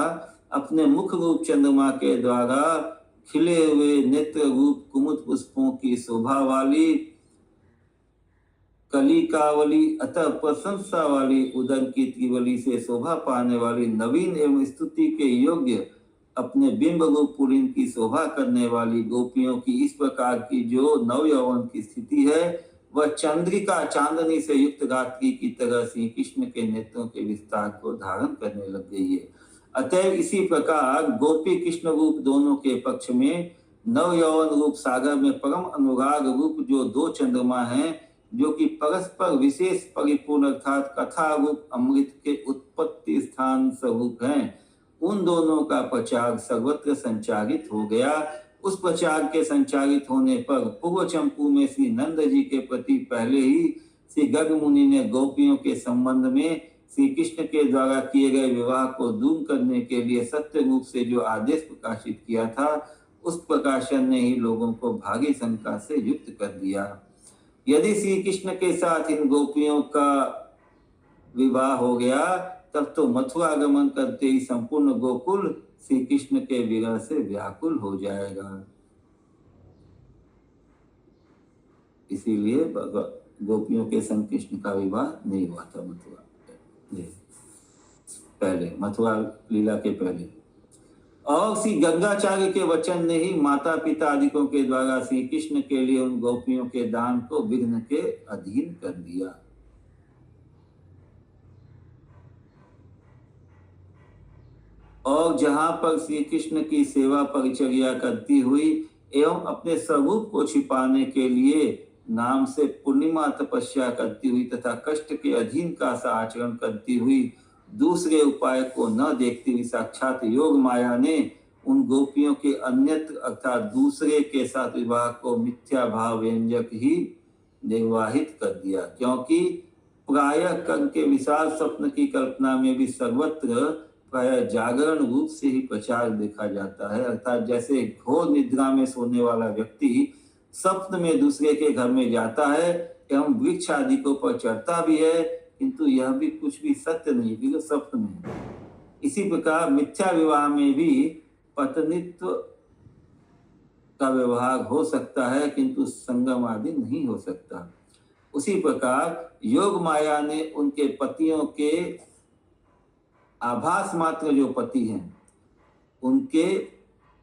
अपने मुख रूप चंद्रमा के द्वारा खिले हुए नेत्र रूप कुमुद पुष्पों की शोभा वाली कलिकावली अतः प्रशंसा वाली उदर की त्रिवली से शोभा पाने वाली नवीन एवं स्तुति के योग्य अपने बिंब रूप पुलिन की शोभा करने वाली गोपियों की इस प्रकार की जो नव यौवन की स्थिति है वह चंद्रिका चांदनी से युक्त रात्रि की तरह श्री कृष्ण के नेत्रों के विस्तार को धारण करने लग गई है। अतएव इसी प्रकार गोपी कृष्ण रूप दोनों के पक्ष में नव यौवन रूप सागर में परम अनुराग रूप जो दो चंद्रमा हैं, जो कि परस्पर विशेष परिपूर्ण अर्थात कथा रूप अमृत के उत्पत्ति स्थान स्वरूप हैं, उन दोनों का प्रचार सर्वत्र संचारित हो गया। उस प्रचार के संचारित होने पर पूर्व चंपू में श्री नंद जी के प्रति पहले ही श्री गर्ग मुनि ने गोपियों के संबंध में श्री कृष्ण के द्वारा किए गए विवाह को दूर करने के लिए सत्य रूप से जो आदेश प्रकाशित किया था, उस प्रकाशन ने ही लोगों को भारी शंका से युक्त कर दिया। यदि श्री कृष्ण के साथ इन गोपियों का विवाह हो गया तब तो मथुरा आगमन करते ही संपूर्ण गोकुल श्री कृष्ण के विरह से व्याकुल हो जाएगा। इसीलिए गोपियों के संग कृष्ण का विवाह नहीं हुआ था मथुरा पहले, मथुरा लीला के पहले। और श्री गंगाचार्य के वचन ने ही माता पिता आदिकों के द्वारा श्री कृष्ण के लिए उन गोपियों के दान को विघ्न के अधीन कर दिया। और जहां पर श्री कृष्ण की सेवा परिचर्या करती हुई एवं अपने स्वरूप को छिपाने के लिए नाम से पूर्णिमा तपस्या करती हुई तथा कष्ट के अधीन का सा आचरण करती हुई दूसरे उपाय को न देखती हुई साक्षात योग माया ने उन गोपियों के अन्यत्र अर्थात दूसरे के साथ विवाह को मिथ्या भाव व्यंजक ही निर्वाहित कर दिया। क्योंकि प्रायः कर्म के विशाल स्वप्न की कल्पना में भी सर्वत्र प्राय जागरण रूप से ही प्रचार देखा जाता है। अर्थात जैसे घोर निद्रा में सोने वाला व्यक्ति स्वप्न में दूसरे के घर में जाता है एवं वृक्ष आदि को पर चढ़ता भी है, किंतु यह भी कुछ भी सत्य नहीं, क्योंकि स्वप्न में है। इसी प्रकार मिथ्या विवाह में भी पत्नित्व का व्यवहार हो सकता है, किंतु संगम आदि नहीं हो सकता। उसी प्रकार योग माया ने उनके पतियों के आभास मात्र जो पति हैं उनके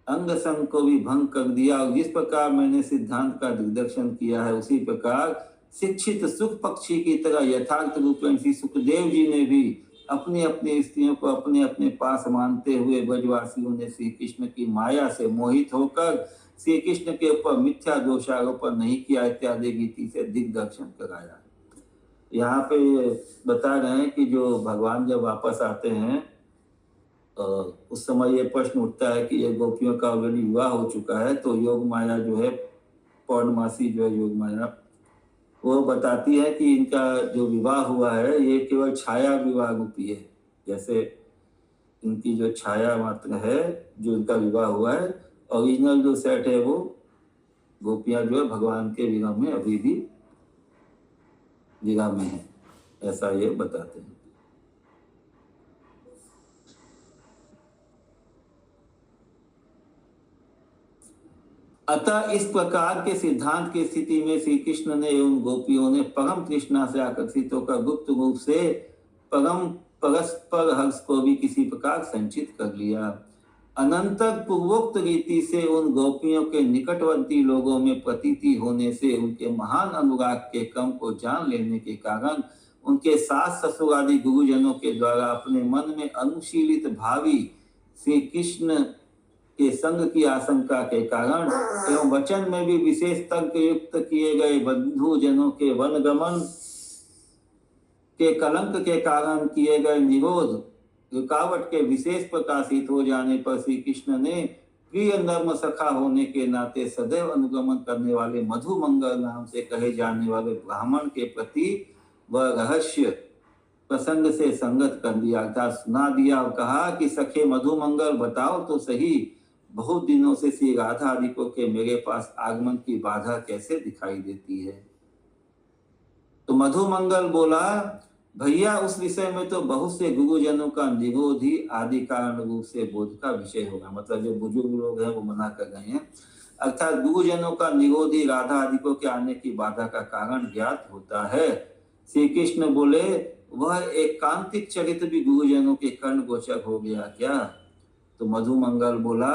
अंग संग को भी भंग कर दिया। और जिस प्रकार मैंने सिद्धांत का दिग्दर्शन किया है, उसी प्रकार शिक्षित सुख पक्षी की तरह यथार्थ रूपेण श्री सुखदेव जी ने भी अपनी अपनी स्त्रियों को अपने अपने पास मानते हुए ब्रजवासियों ने श्री कृष्ण की माया से मोहित होकर श्री कृष्ण के ऊपर मिथ्या दोषारोपण नहीं किया इत्यादि रीति से दिग्दर्शन कराया। यहाँ पे बता रहे हैं कि जो भगवान जब वापस आते हैं उस समय ये प्रश्न उठता है कि ये गोपियों का ऑलरेडी विवाह हो चुका है, तो योग माया जो है, पौर्णमासी जो है योग माया, वो बताती है कि इनका जो विवाह हुआ है ये केवल छाया विवाह रूपी है। जैसे इनकी जो छाया मात्र है जो इनका विवाह हुआ है, ओरिजिनल जो सेट है वो गोपियां जो है भगवान के विरह में अभी भी विरह में है, ऐसा ये बताते हैं। अतः इस प्रकार के सिद्धांत की स्थिति में श्री कृष्ण ने एवं गोपियों ने परम तृष्णा से आकर्षित होकर गुप्त रूप से परस्पर हर्ष को भी किसी प्रकार संचित कर लिया। अनंतर पूर्वोक्त रीति से उन गोपियों के निकटवर्ती लोगों में प्रतीति होने से उनके महान अनुराग के क्रम को जान लेने के कारण उनके सास ससुर आदि गुरुजनों के द्वारा अपने मन में अनुशीलित भावी श्री कृष्ण के संग की आशंका के कारण एवं वचन में भी विशेष तर्क युक्त किए गए बंधु जनों के वनगमन के कलंक के कारण किए गए निरोध रुकावट के विशेष प्रकाशित हो जाने पर श्री कृष्ण ने प्रिय नर्म सखा होने के नाते सदैव अनुगमन करने वाले मधुमंगल नाम से कहे जाने वाले ब्राह्मण के प्रति वह रहस्य प्रसंग से संगत कर दिया, अर्थात सुना दिया और कहा कि सखे मधुमंगल बताओ तो सही, बहुत दिनों से श्री राधा आदिकों के मेरे पास आगमन की बाधा कैसे दिखाई देती है। तो मधुमंगल बोला, भैया उस विषय में तो बहुत से गुरुजनों का निरोध ही आदि कारण रूप से बोध का विषय होगा। मतलब जो बुजुर्ग लोग हैं वो मना कर गए हैं, अर्थात गुरुजनों का निरोध ही राधा आदिकों के आने की बाधा का कारण ज्ञात होता है। श्री कृष्ण बोले, वह एक कांतिक चरित्र भी गुरुजनों के कर्ण गोचर हो गया क्या? तो मधुमंगल बोला,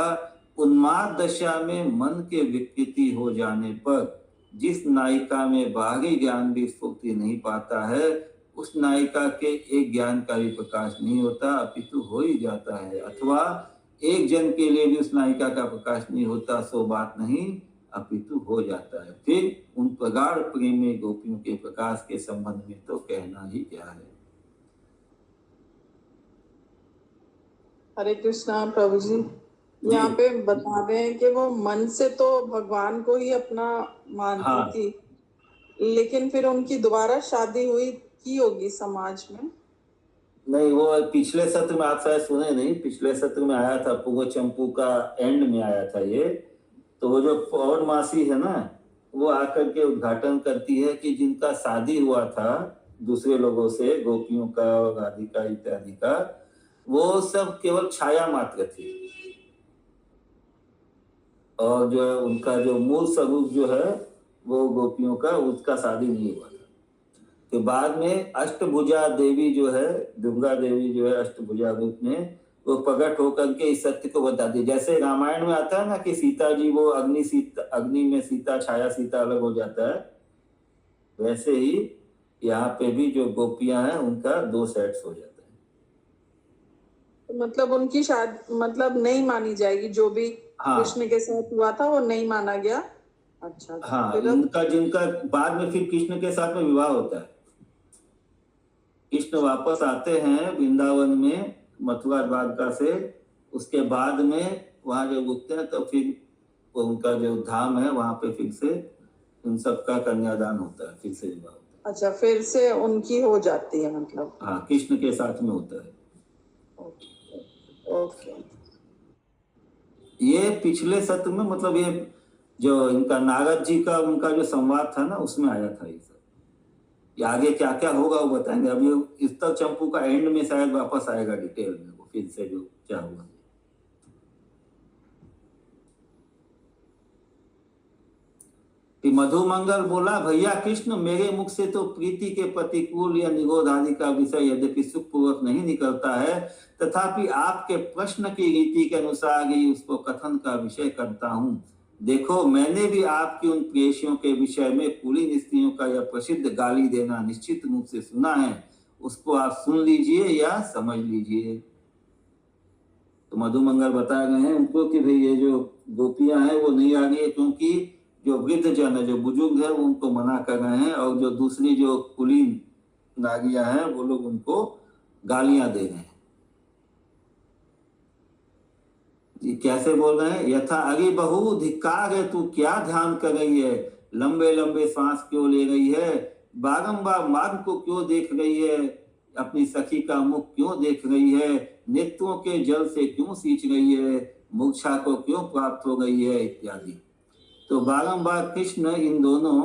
उन्माद दशा में मन के विकृति हो जाने पर जिस नायिका में बाहरी ज्ञान भी स्फूर्ति नहीं पाता है, उस नायिका के एक ज्ञान का भी प्रकाश नहीं होता, अपितु हो ही जाता है। अथवा एक जन के लिए भी उस नायिका का प्रकाश नहीं होता, सो बात नहीं, अपितु हो जाता है। फिर उन प्रगाढ़ प्रेमी गोपियों के प्रकाश के संबंध में तो कहना ही क्या है। हरे कृष्णा प्रभु जी, यहाँ पे बता रहे हैं कि वो मन से तो भगवान को ही अपना मानती थी, लेकिन फिर उनकी दोबारा शादी हुई की होगी समाज में? नहीं, वो पिछले सत्र में आप शायद सुने नहीं, पिछले सत्र में आया था, पुगो चंपू का एंड में आया था ये। तो वो जो पौर्णमासी है ना, वो आकर के उद्घाटन करती है कि जिनका शादी हुआ था दूसरे लोगों से, गोपियों का और राधिका इत्यादि का, वो सब केवल छाया मात्र थी, और जो है उनका जो मूल स्वरूप जो है वो गोपियों का, उसका शादी नहीं हुआ था। तो बाद में अष्टभुजा देवी जो है, दुर्गा देवी जो है अष्टभुजा रूप में, वो प्रकट होकर के इस सत्य को बता दी। जैसे रामायण में आता है ना कि सीता जी वो अग्नि में सीता, छाया सीता अलग हो जाता है, वैसे ही यहाँ पे भी जो गोपियां हैं उनका दो सेट्स हो जाता है। मतलब उनकी शादी मतलब नहीं मानी जाएगी, जो भी कृष्ण के साथ हुआ था वो नहीं माना गया। अच्छा, हाँ, उनका जिनका बाद में फिर कृष्ण के साथ में विवाह होता है, कृष्ण वापस आते हैं वृंदावन में मथुरा द्वारका से, उसके बाद में वहां जब रुकते हैं तो फिर उनका जो धाम है वहां पे फिर से उन सबका कन्यादान होता है, फिर से विवाह होता है। अच्छा, फिर से उनकी हो जाती है मतलब? हाँ, कृष्ण के साथ में होता है। ओके। ये पिछले सत्र में, मतलब ये जो इनका नारद जी का उनका जो संवाद था ना, उसमें आया था ये सब। ये आगे क्या क्या होगा वो बताएंगे। अब ये इस तक चंपू का एंड में शायद वापस आएगा डिटेल में, वो फिर से जो क्या हुआ। मधुमंगल बोला, भैया कृष्ण, मेरे मुख से तो प्रीति के प्रतिकूल या निरोध आदि का विषय यद्यपि सुखपूर्वक नहीं निकलता है, तथापि आपके प्रश्न की रीति के अनुसार ही उसको कथन का विषय करता हूँ। देखो, मैंने भी आपकी उन प्रेयसियों के विषय में कुलीन स्त्रियों का यह प्रसिद्ध गाली देना निश्चित रूप से सुना है, उसको आप सुन लीजिए या समझ लीजिए। तो मधुमंगल बता रहे हैं उनको कि भाई ये जो गोपियां हैं वो नहीं आ रही है, क्योंकि जो वृद्ध जन है, जो बुजुर्ग है, वो उनको मना कर रहे हैं, और जो दूसरी जो कुलीन नागियां हैं वो लोग उनको गालियां दे रहे हैं। ये कैसे बोल रहे हैं? यथा, अरे बहू धिक्कार है, तू क्या ध्यान कर रही है? लंबे लंबे सांस क्यों ले रही है? बारंबार मार्ग को क्यों देख रही है? अपनी सखी का मुख क्यों देख रही है? नेत्रों के जल से क्यों सींच रही है? मूर्छा को क्यों प्राप्त हो गई है? इत्यादि। तो बारंबार कृष्ण इन दोनों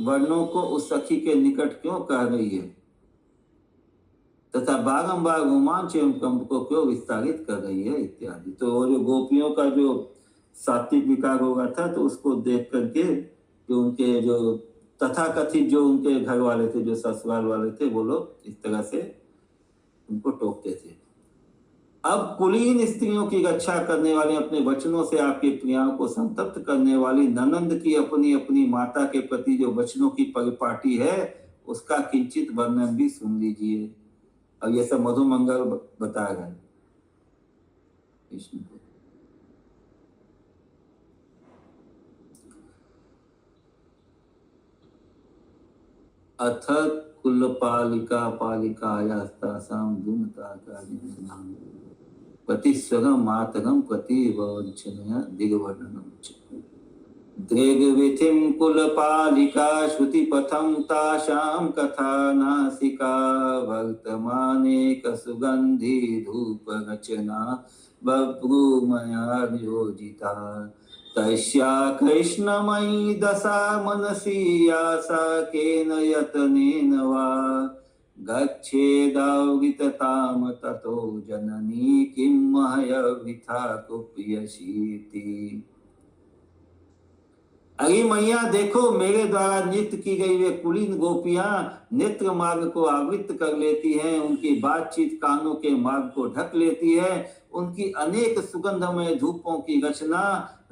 वर्णों को उस सखी के निकट क्यों कह रही है, तथा बारंबार रोमांच एवं कंप को क्यों विस्तारित कर रही है, इत्यादि। तो वो जो गोपियों का जो सात्विक विकार हो गया था, तो उसको देख करके जो उनके जो तथाकथित जो उनके घर वाले थे, जो ससुराल वाले थे, वो लोग इस तरह से उनको टोकते थे। अब कुलीन स्त्रियों की रक्षा करने वाली, अपने वचनों से आपके प्रियाओं को संतप्त करने वाली ननंद की अपनी अपनी माता के प्रति जो वचनों की परिपाटी है, उसका किंचित वर्णन भी सुन लीजिए। अब ये सब मधुमंगल बता रहे हैं कृष्ण को। अथ कुलपालिका पालिकायास्तासां गुणता कार्यं प्रतिस्वरम मातरम प्रतिवचनया दिग्वर्णनम च। दृग्विथिं कुलपालिका श्रुतिपथं तासां कथा नासिका वर्तमाने कसुगंधि धूपरचना बभ्रूमया योजिता। तस्या कृष्णमयी दशा मनसि आसा केन यतनेन वा गच्छेदावृतताम ततो जननी किं महयवृथा कुप्यसीति। अरे मैया देखो, मेरे द्वारा नृत्य की गई वे कुलीन गोपियां नेत्र मार्ग को आवृत कर लेती हैं, उनकी बातचीत कानों के मार्ग को ढक लेती है, उनकी अनेक सुगंधमय धूपों की रचना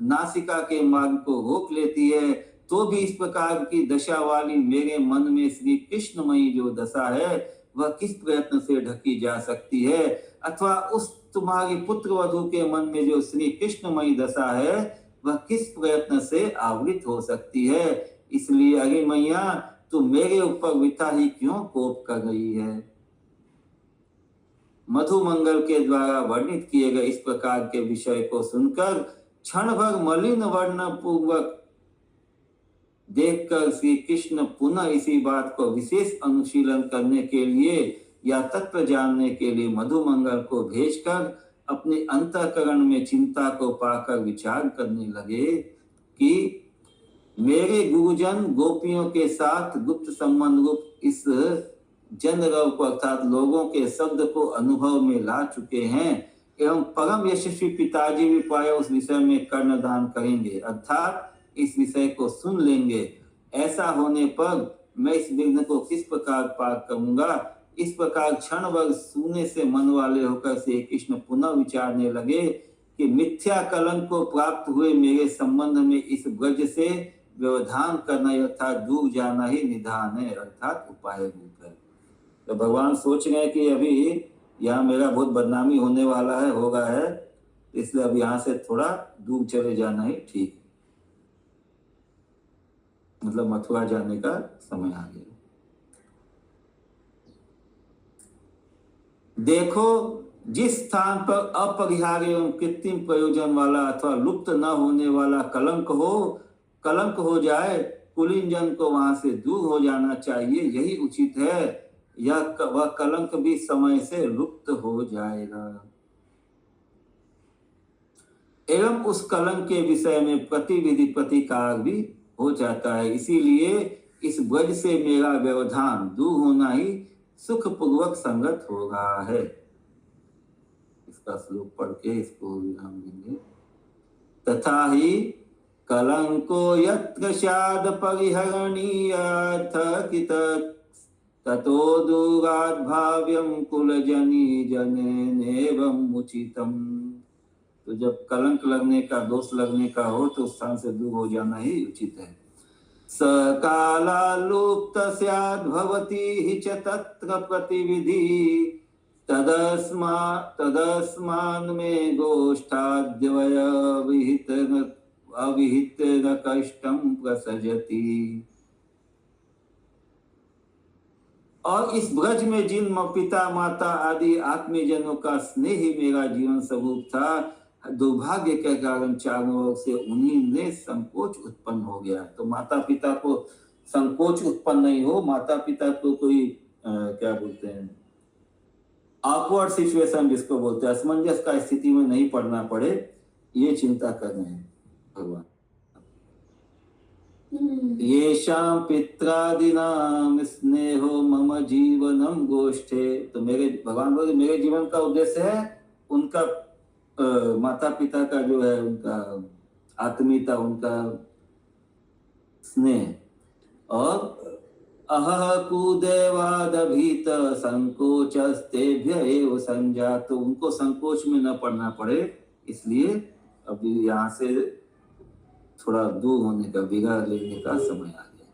नासिका के मार्ग को रोक लेती है। तो भी इस प्रकार की दशा वाली मेरे मन में श्री कृष्णमयी जो दशा है, वह किस प्रयत्न से ढकी जा सकती है? अथवा उस तुम्हारी पुत्र वधू के मन में जो श्री कृष्णमयी दशा है, वह किस प्रयत्न से आवृत हो सकती है? इसलिए अरे मैया, तू मेरे ऊपर वृथा ही क्यों कोप कर रही है? मधुमंगल के द्वारा वर्णित किए गए इस प्रकार के विषय को सुनकर क्षण भर मलिन वर्ण पूर्वक देखकर श्री कृष्ण पुनः इसी बात को विशेष अनुशीलन करने के लिए या तत्व जानने के लिए मधुमंगल को भेजकर अपने अंतःकरण में चिंता को पाकर विचार करने लगे कि मेरे गुरुजन गोपियों के साथ गुप्त संबंध रूप इस जनरव को अर्थात लोगों के शब्द को अनुभव में ला चुके हैं, एवं परम यशस्वी पिताजी भी प्राय उस विषय में कर्णदान करेंगे, अर्थात इस विषय को सुन लेंगे। ऐसा होने पर मैं इस विघ्न को किस प्रकार पार करूंगा? इस प्रकार क्षण भर सुनने से मन वाले होकर श्री कृष्ण पुनः विचारने लगे कि मिथ्या कलंक को प्राप्त हुए मेरे संबंध में इस ब्रज से व्यवधान करना अर्थात दूर जाना ही निधान है, अर्थात उपाय रूप है। तो भगवान सोच रहे हैं कि अभी यहाँ मेरा बहुत बदनामी होने वाला है, होगा है, इसलिए अब यहाँ से थोड़ा दूर चले जाना ही ठीक, मतलब मथुरा जाने का समय आ गया। देखो, जिस स्थान पर अपरिहार्य एवं कृत्रिम प्रयोजन वाला अथवा लुप्त न होने वाला कलंक हो जाए, कुलीन जन को वहां से दूर हो जाना चाहिए, यही उचित है। वह कलंक भी समय से लुप्त हो जाएगा। एवं उस कलंक के विषय में प्रतिविधि प्रतिकार भी हो जाता है। इसीलिए इस ब्रज से मेरा व्यवधान दूर होना ही सुख पूर्वक संगत हो रहा है। इसका श्लोक पढ़ के इसको विराम देंगे। तथा ही कलंको यत्र स्याद परिहरणीयथ कित ततो दूरात् भाव्यं कुलजनी जनेनेवं उचितम। तो जब कलंक लगने का, दोष लगने का हो तो उस स्थान से दूर हो जाना ही उचित है। सकालालुप्त स्याद् भवति हि च तत्र प्रतिविधि तदस्मान् मे गोष्ठाद्वय अविहित न कष्टं प्रसजति। और इस ब्रज में जिन पिता माता आदि आत्मीयजनों का स्नेह ही मेरा जीवन स्वरूप था, दुर्भाग्य के कारण चारों ओर से उन्हीं में संकोच उत्पन्न हो गया। तो माता पिता को संकोच उत्पन्न नहीं हो, माता पिता को कोई क्या बोलते हैं, ऑकवर्ड सिचुएशन जिसको बोलते हैं, असमंजस का स्थिति में नहीं पड़ना पड़े, ये चिंता कर रहे हैं भगवान। येषां पित्रादीनां स्नेहो मम जीवनम गोष्ठे। तो मेरे भगवान बोले मेरे जीवन का उद्देश्य है उनका माता पिता का जो है उनका आत्मीयता, उनका स्नेह। और अहह कुदेवादभीत संकोचस्तेभ्य एव संजात। तो उनको संकोच में न पड़ना पड़े, इसलिए अभी यहाँ से थोड़ा दूर होने का, विरह लेने का समय आ गया।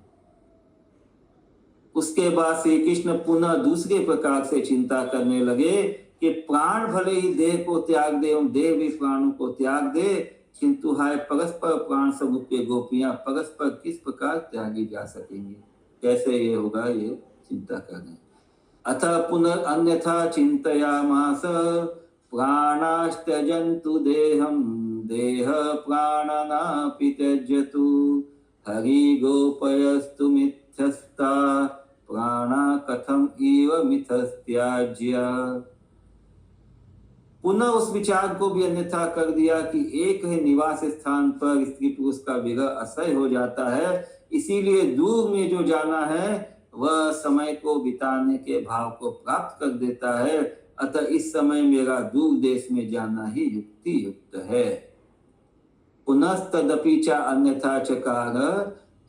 उसके बाद श्री कृष्ण पुनः दूसरे प्रकार से चिंता करने लगे कि प्राण भले ही देह को त्याग दे एवं देह भी प्राणों को त्याग दे, किंतु हाय परस्पर प्राण स्वरूप के गोपियां परस्पर किस प्रकार त्यागी जा सकेंगे, कैसे ये होगा, ये चिंता कर रहे हैं। अतः पुनर्न्यथा चिंतयामास प्राणास्त्यजन्तु देहं देह प्राणनापि त्यज्यतु हरि गोपयस्तु मिथ्यस्ता प्राणा कथम इव मिथस्त्याज्या। पुनः उस विचार को भी अन्यथा कर दिया कि एक ही निवास स्थान पर स्त्री पुरुष का विरह असह्य हो जाता है, इसीलिए दूर में जो जाना है वह समय को बिताने के भाव को प्राप्त कर देता है। अतः इस समय मेरा दूर देश में जाना ही युक्ति युक्त है। पुनस्तदपि च अन्यथा चकार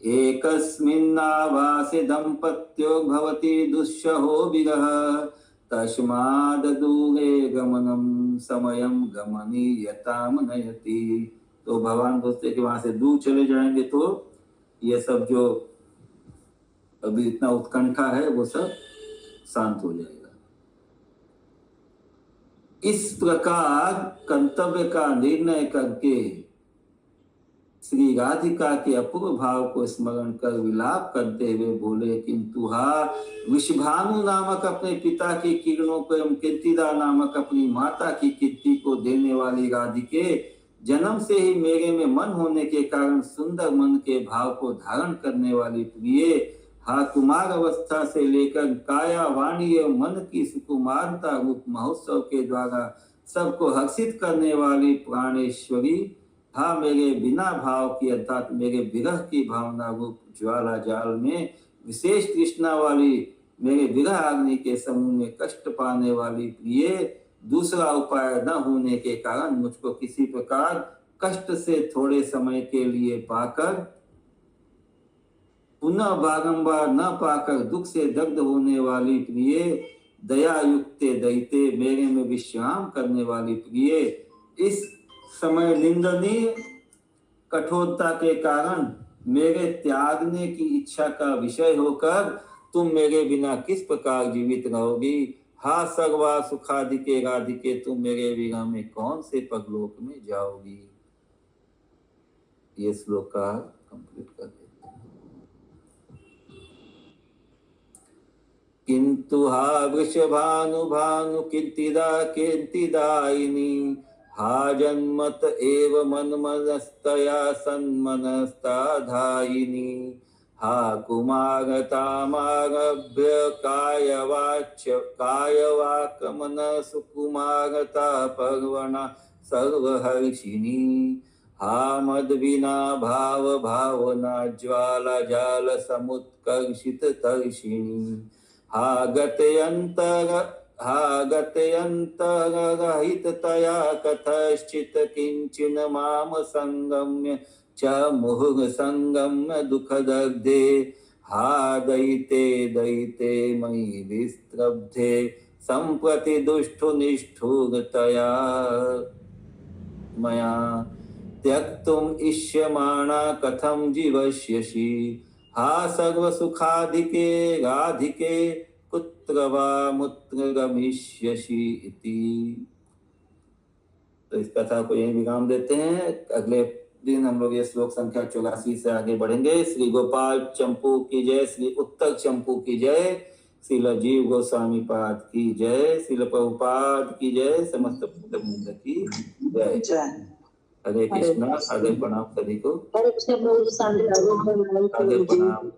एकस्मिन्नावासे दंपत्यो भवति दुस्सहो विरह तस्माद् दूरे गमनम समयम गमनीयताम नयति। तो भगवान बोलते कि वहां से दूर चले जाएंगे तो ये सब जो अभी इतना उत्कंठा है वो सब शांत हो जाएगा। इस प्रकार कर्तव्य का निर्णय करके श्री राधिका के अपूर्व भाव को स्मरण कर विलाप करते हुए बोले, किंतु हा विषभानु नामक अपने पिता की किरणों को एवं कीर्तिदा नामक अपनी माता की कीर्ति को देने वाली राधिके, जन्म से ही मेरे में मन होने के कारण सुंदर मन के भाव को धारण करने वाली प्रिय, हा कुमार अवस्था से लेकर काया वाणी एवं मन की सुकुमारता रूप महोत्सव के द्वारा सबको हर्षित करने वाली प्राणेश्वरी, हा मेरे बिना भाव की अर्थात मेरे विरह की भावना रूप ज्वाला जाल में विशेष तृष्णा वाली मेरे विरह अग्नि के समूह में कष्ट पाने वाली प्रिय, दूसरा उपाय न होने के कारण मुझको किसी प्रकार कष्ट से थोड़े समय के लिए पाकर पुनः बारंबार न पाकर दुख से दग्ध होने वाली प्रिय, दया युक्त दैते मेरे में विश्राम करने वाली प्रिय, इस समय निंदनीय कठोरता के कारण मेरे त्यागने की इच्छा का विषय होकर तुम मेरे बिना किस प्रकार जीवित रहोगी। हा सर्वा सुखादिके राधिके, तुम मेरे विरह में कौन से परलोक में जाओगी। ये श्लोक का कंप्लीट कर देते हैं। किंतु हा वृषभानु भानु कीर्तिदा कीर्तिदायिनी, हा जन्मत एव मनमनस्तया सन्मनस्ता धायिनी, हा कुमारतामारभ्य कायवाक मनसु कुमारता पर्वणा सर्वहर्षिणी, हा मद विना भाव भावना ज्वाला जाल समुत्कर्षित तर्षिणी हा गत्यंतर रहित तया कथश्चित किंचिन माम संगम्य च मुहुर संगम्य दुखदग्धे हा दयिते दयिते मयि विस्त्रब्धे संप्रति दुष्टु निष्ठुरतया मया त्यक्तुम इष्यमाणा कथम जीवष्यसि हा सर्व सुखाधिके राधिके कुत्र वा मुत्र गमिष्यसि इति। तो इस कथा को यही विराम देते हैं। अगले दिन हम लोग ये श्लोक संख्या 84 से आगे बढ़ेंगे। श्री गोपाल चंपू की जय, श्री उत्तर चंपू की जय, श्रील जीव गोस्वामी पाद की जय, श्रील प्रभुपाद की जय, समस्त वृंद की जय। हरे कृष्णा। आगे प्रणाम सभी को। हरे कृष्ण प्रभु जी, शांति आगे प्रणाम।